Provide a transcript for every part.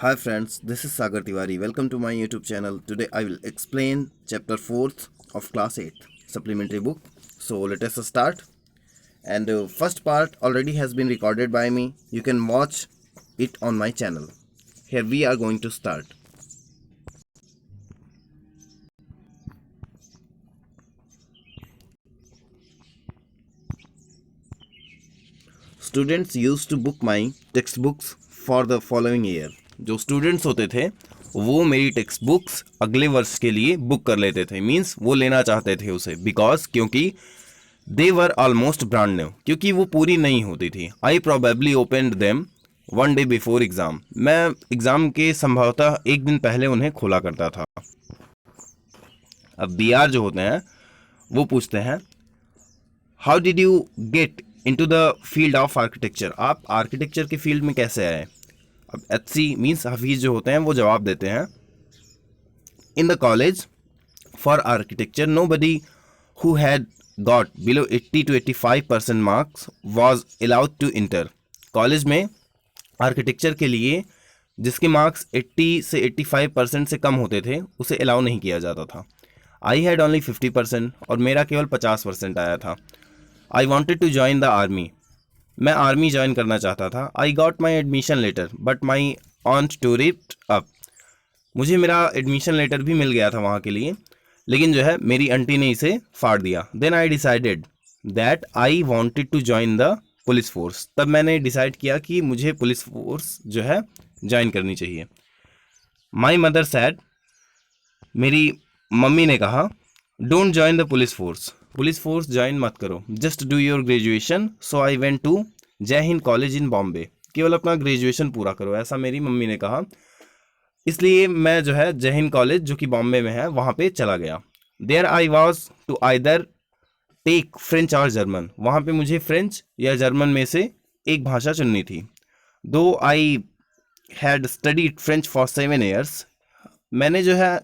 Hi friends, this is Sagar Tiwari. Welcome to my YouTube channel. Today I will explain chapter 4th of class 8th supplementary book. So let us start. And first part already has been recorded by me. You can watch it on my channel. Here we are going to start. Students used to book my textbooks for the following year. जो students होते थे वो मेरी text books अगले वर्ष के लिए book कर लेते थे. मीन्स वो लेना चाहते थे उसे क्योंकि दे वर ऑलमोस्ट ब्रांड न्यू, क्योंकि वो पूरी नहीं होती थी. I probably opened them one day before exam. मैं एग्ज़ाम के संभवतः एक दिन पहले उन्हें खोला करता था. अब बी आर जो होते हैं वो पूछते हैं how did you get into the field of architecture. आप आर्किटेक्चर के फील्ड में कैसे आए. अब एच सी मीन्स हफीज़ जो होते हैं वो जवाब देते हैं in the college for architecture nobody who had got below 80 to 85% marks was allowed to enter. College में आर्किटेक्चर के लिए जिसके मार्क्स 80 से 85% से कम होते थे उसे अलाउ नहीं किया जाता था. आई हैड ओनली 50% और मेरा केवल 50% आया था. I wanted to join the army. मैं आर्मी ज्वाइन करना चाहता था. I got my admission letter but my aunt to it up. मुझे मेरा एडमिशन लेटर भी मिल गया था वहाँ के लिए, लेकिन जो है मेरी आंटी ने इसे फाड़ दिया. Then I decided that I wanted to join the police force. तब मैंने डिसाइड किया कि मुझे पुलिस फोर्स जो है ज्वाइन करनी चाहिए. माई मदर सैड, मेरी मम्मी ने कहा don't join the police force. Police force join मत करो. Just do your graduation. So I went to Jai Hind college in Bombay. केवल अपना ग्रेजुएशन पूरा करो, ऐसा मेरी मम्मी ने कहा. इसलिए मैं जो है जय हिंद कॉलेज जो कि बॉम्बे में है वहाँ पे चला गया. There I was to either take French और जर्मन. वहाँ पे मुझे फ्रेंच या जर्मन में से एक भाषा चुननी थी. दो I had studied French for 7 years. मैंने जो है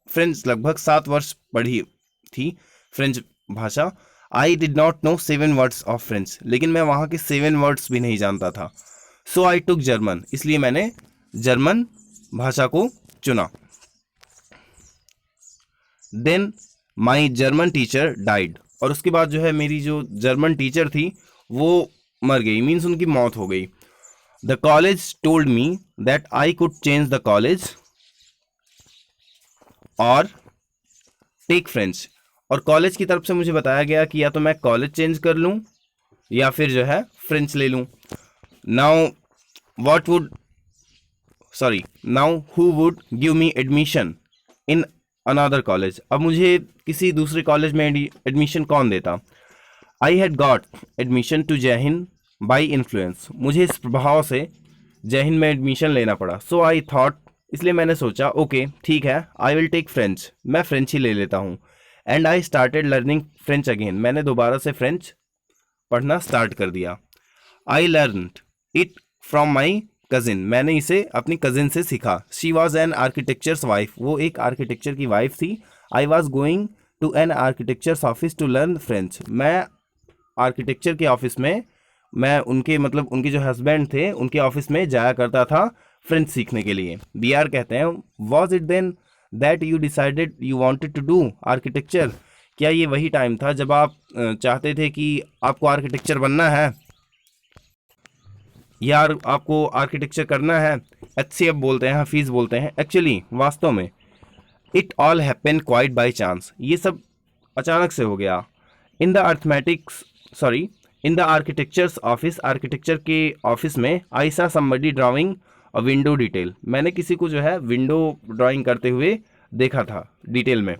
फ्रेंच लगभग 7 वर्ष पढ़ी थी फ्रेंच भाषा. आई did not no 7 words of French. लेकिन मैं वहाँ के 7 words भी नहीं जानता था. सो आई टुक जर्मन. इसलिए मैंने जर्मन भाषा को चुना. देन माई जर्मन टीचर डाइड. और उसके बाद जो है मेरी जो जर्मन टीचर थी वो मर गई. मीन्स उनकी मौत हो गई. The college told me that I could change the college और टेक फ्रेंच. और कॉलेज की तरफ से मुझे बताया गया कि या तो मैं कॉलेज चेंज कर लूँ या फिर जो है फ्रेंच ले लूँ. Now who would give me admission in another college. अब मुझे किसी दूसरे कॉलेज में एडमिशन कौन देता. I had got admission to Jai Hind by influence. मुझे इस प्रभाव से जय हिंद में एडमिशन लेना पड़ा. सो आई थॉट, इसलिए मैंने सोचा ओके ठीक है आई विल टेक फ्रेंच. मैं फ्रेंच ही ले लेता हूँ. And I started learning French again. मैंने दोबारा से फ्रेंच पढ़ना स्टार्ट कर दिया. I learned it from my cousin. मैंने इसे अपनी कज़िन से सीखा. She was an architecture's wife. वो एक आर्किटेक्चर की वाइफ थी. I was going to an architecture's office to learn French. मैं आर्किटेक्चर के ऑफिस में मैं उनके जो हस्बैंड थे उनके ऑफिस में जाया करता था फ्रेंच सीखने के लिए. बी आर कहते हैं was it then that you decided you wanted to do architecture. क्या ये वही टाइम था जब आप चाहते थे कि आपको आर्किटेक्चर बनना है या आपको आर्किटेक्चर करना है. एच सी एफ बोलते हैं, हफीज़ बोलते हैं. एक्चुअली वास्तव में it all happen quite by chance. ये सब अचानक से हो गया. In the architectures office. Architecture के ऑफिस में आई सा समबडी ड्राइंग अ विंडो डिटेल. मैंने किसी को जो है विंडो ड्राइंग करते हुए देखा था डिटेल में.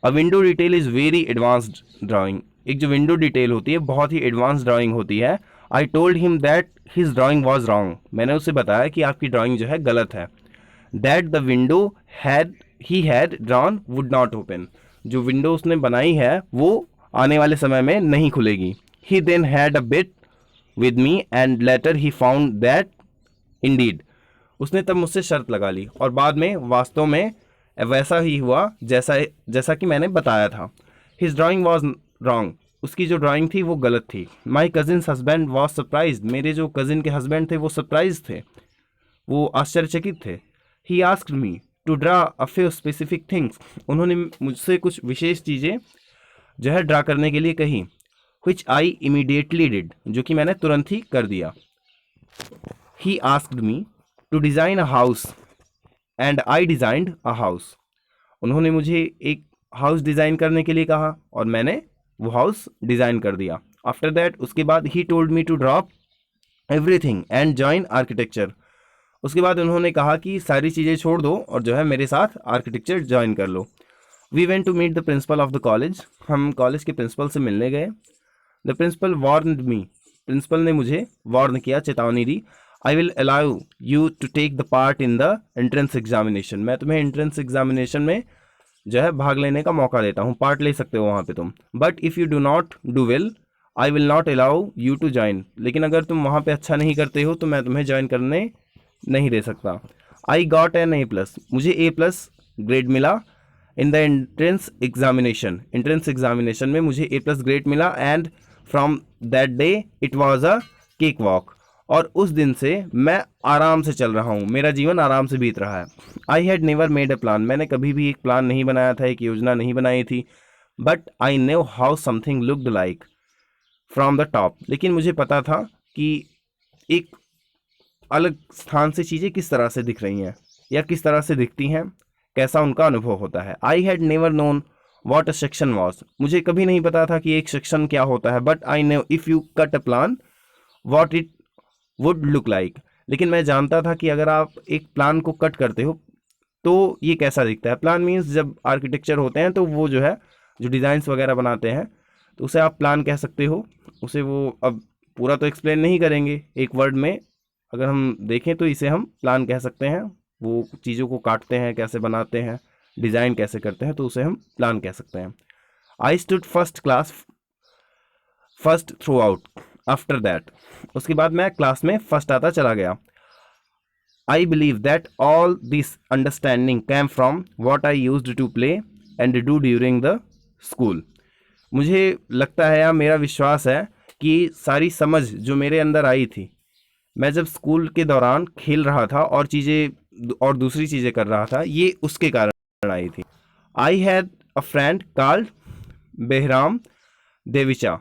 अ window detail is very advanced drawing. एक जो विंडो डिटेल होती है बहुत ही एडवांस ड्राइंग होती है. I told him that his drawing was wrong. मैंने उसे बताया कि आपकी ड्राइंग जो है गलत है. That the window he had drawn would not open. जो विंडो उसने बनाई है वो आने वाले समय में नहीं खुलेगी. He then had a bet with me and later he found that indeed. उसने तब मुझसे शर्त लगा ली और बाद में वास्तव में वैसा ही हुआ जैसा कि मैंने बताया था. His drawing was wrong. उसकी जो ड्राइंग थी वो गलत थी. माई कजिन्स हस्बैंड वॉज सरप्राइज. मेरे जो कज़िन के हस्बैंड थे वो सरप्राइज थे. वो आश्चर्यचकित थे। He asked me to draw a few specific things, उन्होंने मुझसे कुछ विशेष चीज़ें जो है ड्रा करने के लिए कही। विच आई इमीडिएटली डिड, जो कि मैंने तुरंत ही कर दिया। He asked me to design a house and I designed a house, उन्होंने मुझे एक हाउस डिज़ाइन करने के लिए कहा और मैंने वो हाउस डिज़ाइन कर दिया। आफ्टर दैट, उसके बाद he told me to drop everything and join architecture, उसके बाद उन्होंने कहा कि सारी चीज़ें छोड़ दो और जो है मेरे साथ आर्किटेक्चर ज्वाइन कर लो। We went to meet the principal of the college, हम कॉलेज के प्रिंसिपल से मिलने गए। The principal warned me, principal ने मुझे वार्न किया, चेतावनी दी। I will allow you to take the part in the entrance examination, मैं तुम्हें एंट्रेंस एग्जामिनेशन में जो है भाग लेने का मौका देता हूँ, पार्ट ले सकते हो वहाँ पे तुम। But if you do not do well I will not allow you to join, लेकिन अगर तुम वहाँ पे अच्छा नहीं करते हो तो मैं तुम्हें ज्वाइन करने नहीं दे सकता। आई गॉट एन A+, मुझे A+ ग्रेड मिला इन the entrance examination, entrance examination में मुझे A+ ग्रेड मिला। And from that day it was a cake walk, और उस दिन से मैं आराम से चल रहा हूँ, मेरा जीवन आराम से बीत रहा है। I had never made a plan, मैंने कभी भी एक प्लान नहीं बनाया था, एक योजना नहीं बनाई थी। But I knew how something looked like from the top, लेकिन मुझे पता था कि एक अलग स्थान से चीज़ें किस तरह से दिख रही हैं या किस तरह से दिखती हैं, कैसा उनका अनुभव होता है। I had never known what a section was, मुझे कभी नहीं पता था कि एक सेक्शन क्या होता है। But I know if you cut a plan what it would look like, लेकिन मैं जानता था कि अगर आप एक प्लान को कट करते हो तो ये कैसा दिखता है। प्लान मीन्स जब आर्किटेक्चर होते हैं तो वो जो है जो डिज़ाइंस वगैरह बनाते हैं तो उसे आप प्लान कह सकते हो। उसे वो अब पूरा तो एक्सप्लेन नहीं करेंगे एक वर्ड में, अगर हम देखें तो इसे हम प्लान कह सकते हैं। वो चीज़ों को काटते हैं, कैसे बनाते हैं, डिज़ाइन कैसे करते हैं, तो उसे हम प्लान कह सकते हैं। I stood first throughout after that, उसके बाद मैं क्लास में फर्स्ट आता चला गया। I believe that all this understanding came from what I used to play and do during the school, मुझे लगता है या मेरा विश्वास है कि सारी समझ जो मेरे अंदर आई थी, मैं जब स्कूल के दौरान खेल रहा था और चीज़ें और दूसरी चीज़ें कर रहा था, ये उसके कारण आई थी। I had a friend called Behram Divecha,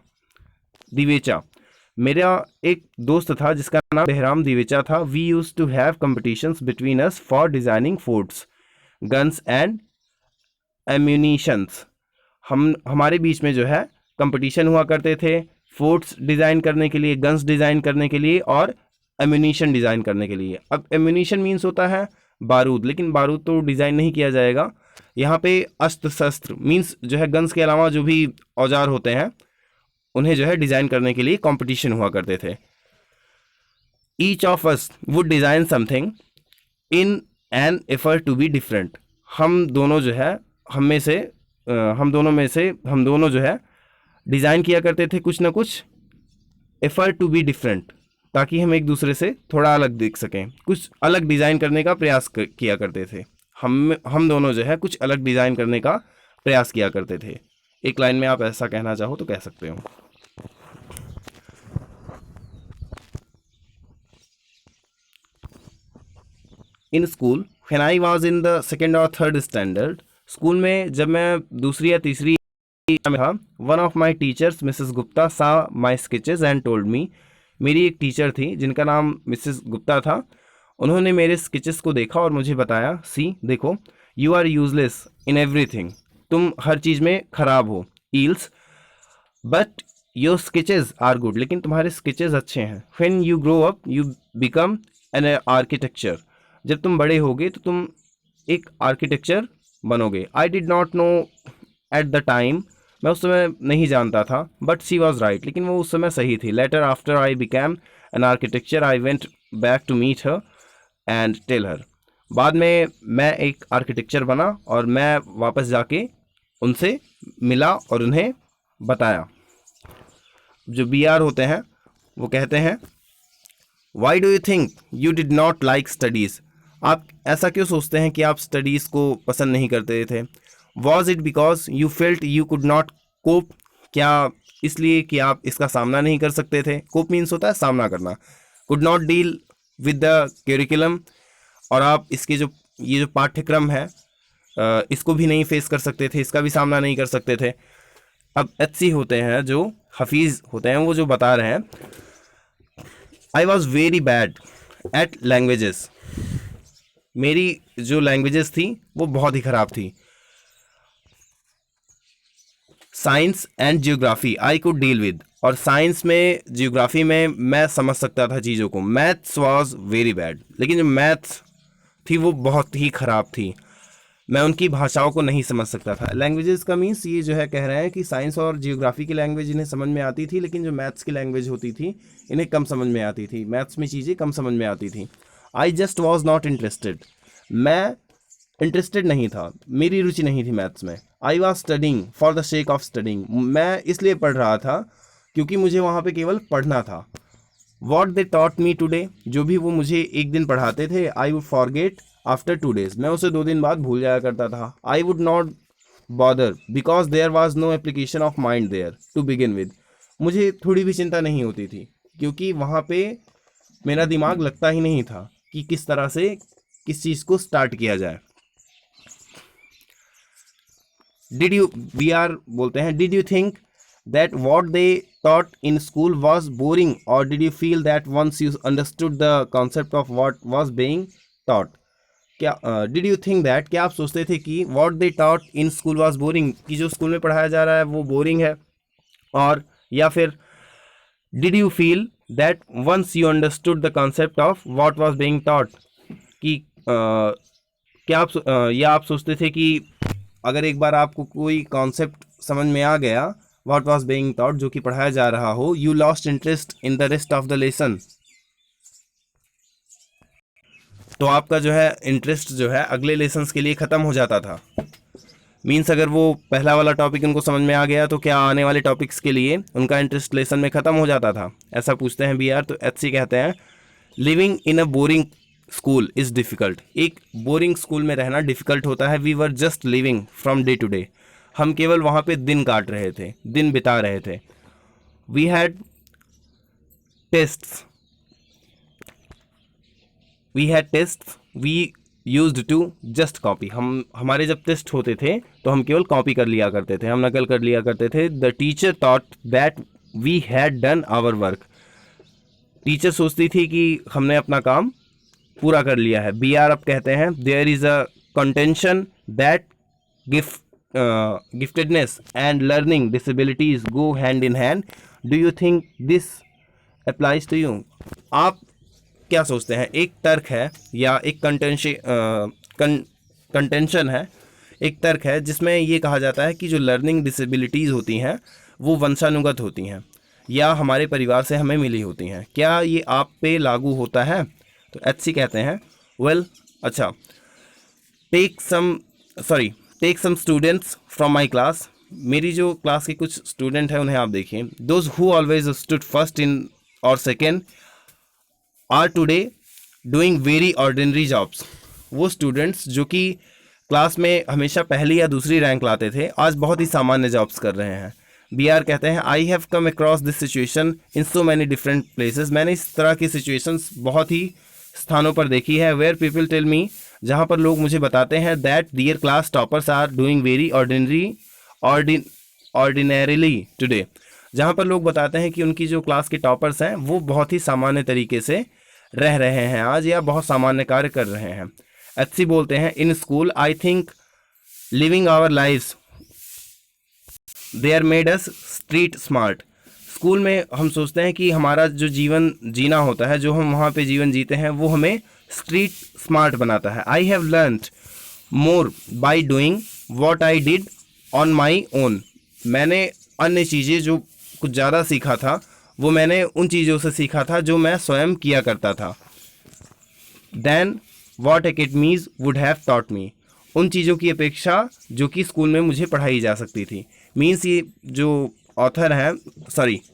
मेरा एक दोस्त था जिसका नाम बेहराम दिवेचा था। We use to have competitions between us for designing forts, guns and ammunitions, हमारे बीच में जो है कंपटीशन हुआ करते थे फोर्ट्स डिज़ाइन करने के लिए, गन्स डिज़ाइन करने के लिए और एम्यूनिशन डिज़ाइन करने के लिए। अब एम्यूनिशन मीन्स होता है बारूद, लेकिन बारूद तो डिज़ाइन नहीं किया जाएगा यहाँ पे। अस्त्र शस्त्र मीन्स जो है गन्स के अलावा जो भी औजार होते हैं उन्हें जो है डिज़ाइन करने के लिए कंपटीशन हुआ करते थे। Each of us would design something in an effort to be different, हम दोनों जो है हम दोनों जो है डिज़ाइन किया करते थे कुछ ना कुछ, एफर्ट टू बी डिफरेंट, ताकि हम एक दूसरे से थोड़ा अलग दिख सकें, कुछ अलग डिज़ाइन करने का प्रयास किया करते थे। हम दोनों जो है कुछ अलग डिज़ाइन करने का प्रयास किया करते थे। एक लाइन में आप ऐसा कहना चाहो तो कह सकते हो। In school when I was in the second और थर्ड स्टैंडर्ड, स्कूल में जब मैं दूसरी या तीसरी में था, one of my teachers Mrs Gupta सा माई स्केचेस एंड टोल्ड मी, मेरी एक टीचर थी जिनका नाम मिसेस गुप्ता था, उन्होंने मेरे स्केचेस को देखा और मुझे बताया, सी देखो, you are useless in everything, तुम हर चीज़ में ख़राब हो, else, but your sketches are good, लेकिन तुम्हारे स्केचेस अच्छे हैं। When you grow up you become an architecture, जब तुम बड़े होगे तो तुम एक आर्किटेक्चर बनोगे। I did not know at the time, मैं उस समय नहीं जानता था, बट शी वॉज राइट, लेकिन वो उस समय सही थी। Later after I became an architecture I went back to meet her and tell her, बाद में मैं एक आर्किटेक्चर बना और मैं वापस जाके उनसे मिला और उन्हें बताया। जो BR होते हैं वो कहते हैं, why do you think you did not like studies, आप ऐसा क्यों सोचते हैं कि आप स्टडीज़ को पसंद नहीं करते थे। Was it because you felt you could not cope, क्या इसलिए कि आप इसका सामना नहीं कर सकते थे। कोप मीन्स होता है सामना करना। Could not deal with the curriculum, और आप इसके जो ये जो पाठ्यक्रम है इसको भी नहीं फेस कर सकते थे, इसका भी सामना नहीं कर सकते थे। अब एचसी होते हैं, जो हफीज़ होते हैं, वो जो बता रहे हैं, I was very bad at languages. मेरी जो लैंग्वेजेस थी वो बहुत ही ख़राब थी। Science and geography I could deal with, और साइंस में जियोग्राफी में मैं समझ सकता था चीज़ों को। मैथ्स वॉज वेरी बैड, लेकिन जो मैथ्स थी वो बहुत ही ख़राब थी, मैं उनकी भाषाओं को नहीं समझ सकता था। लैंग्वेजेस का मीन्स ये जो है कह रहे हैं कि साइंस और जियोग्राफी की लैंग्वेज इन्हें समझ में आती थी, लेकिन जो मैथ्स की लैंग्वेज होती थी इन्हें कम समझ में आती थी, मैथ्स में चीज़ें कम समझ में आती थी। I just was not interested, मैं इंटरेस्टेड नहीं था, मेरी रुचि नहीं थी मैथ्स में। I was studying for the shake of studying, मैं इसलिए पढ़ रहा था क्योंकि मुझे वहाँ पे केवल पढ़ना था। What they taught me today, जो भी वो मुझे एक दिन पढ़ाते थे, I would forget after 2 days, मैं उसे 2 दिन बाद भूल जाया करता था। I would not bother because there was no application of mind there to begin with, मुझे थोड़ी भी चिंता नहीं होती थी क्योंकि वहाँ पे मेरा दिमाग लगता ही नहीं था कि किस तरह से किस चीज़ को स्टार्ट किया जाए। डिड यू, वी आर बोलते हैं, did you think that what they taught in school was boring, or did you feel that once you understood the concept of what was being taught? क्या did you think that, क्या आप सोचते थे कि what they taught in school was boring, कि जो school में पढ़ाया जा रहा है वो बोरिंग है, और या फिर did you feel that once you understood the concept of what was being taught, कि क्या आप या आप सोचते थे कि अगर एक बार आपको कोई कॉन्सेप्ट समझ में आ गया, what was being taught, जो कि पढ़ाया जा रहा हो, you lost interest in the rest of the lesson, तो आपका जो है इंटरेस्ट जो है अगले लेसन्स के लिए ख़त्म हो जाता था। मीन्स अगर वो पहला वाला टॉपिक उनको समझ में आ गया तो क्या आने वाले टॉपिक्स के लिए उनका इंटरेस्ट लेसन में ख़त्म हो जाता था, ऐसा पूछते हैं BR। तो HC कहते हैं living in a boring school is difficult, एक बोरिंग स्कूल में रहना डिफ़िकल्ट होता है। We were just living from day to day, हम केवल वहाँ पे दिन काट रहे थे, दिन बिता रहे थे। We had tests, we used to just copy, हमारे जब टेस्ट होते थे तो हम केवल कॉपी कर लिया करते थे, हम नकल कर लिया करते थे। The teacher thought that we had done our work, teacher सोचती थी कि हमने अपना काम पूरा कर लिया है। BR अब कहते हैं there is a contention that giftedness and learning disabilities go hand in hand. Do you think this applies to you? आप क्या सोचते हैं? एक तर्क है या एक कंटेंशन है, एक तर्क है जिसमें ये कहा जाता है कि जो लर्निंग डिसेबिलिटीज़ होती हैं वो वंशानुगत होती हैं या हमारे परिवार से हमें मिली होती हैं, क्या ये आप पे लागू होता है? तो HC कहते हैं वेल, अच्छा, take some students from my class, मेरी जो क्लास के कुछ स्टूडेंट हैं उन्हें आप देखिए। Those who always stood first in और second are today doing very ordinary jobs, वो स्टूडेंट्स जो कि क्लास में हमेशा पहली या दूसरी रैंक लाते थे आज बहुत ही सामान्य जॉब्स कर रहे हैं। BR कहते हैं I have come across this situation in so many different places, मैंने इस तरह की सिचुएशंस बहुत ही स्थानों पर देखी है। वेयर पीपल टेल मी, जहाँ पर लोग मुझे बताते हैं that their class toppers are doing very ordinarily today, जहाँ पर लोग बताते हैं कि उनकी जो क्लास के टॉपर्स हैं वो बहुत ही सामान्य तरीके से रह रहे हैं आज या बहुत सामान्य कार्य कर रहे हैं। HC बोलते हैं in school I think living our lives they are made us street smart, school में हम सोचते हैं कि हमारा जो जीवन जीना होता है, जो हम वहाँ पे जीवन जीते हैं वो हमें स्ट्रीट स्मार्ट बनाता है। I have learned more by doing what I did on my own, मैंने अन्य चीज़ें जो कुछ ज़्यादा सीखा था वो मैंने उन चीज़ों से सीखा था जो मैं स्वयं किया करता था। Then what academies would have taught me, उन चीज़ों की अपेक्षा जो कि स्कूल में मुझे पढ़ाई जा सकती थी। मीन्स ये जो ऑथर हैं,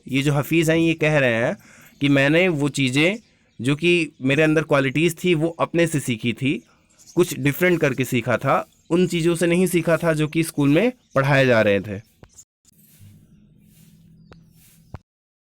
ये जो हफीज़ हैं, ये कह रहे हैं कि मैंने वो चीज़ें जो कि मेरे अंदर क्वालिटीज़ थी वो अपने से सीखी थी, कुछ डिफरेंट करके सीखा था, उन चीज़ों से नहीं सीखा था जो कि स्कूल में पढ़ाए जा रहे थे।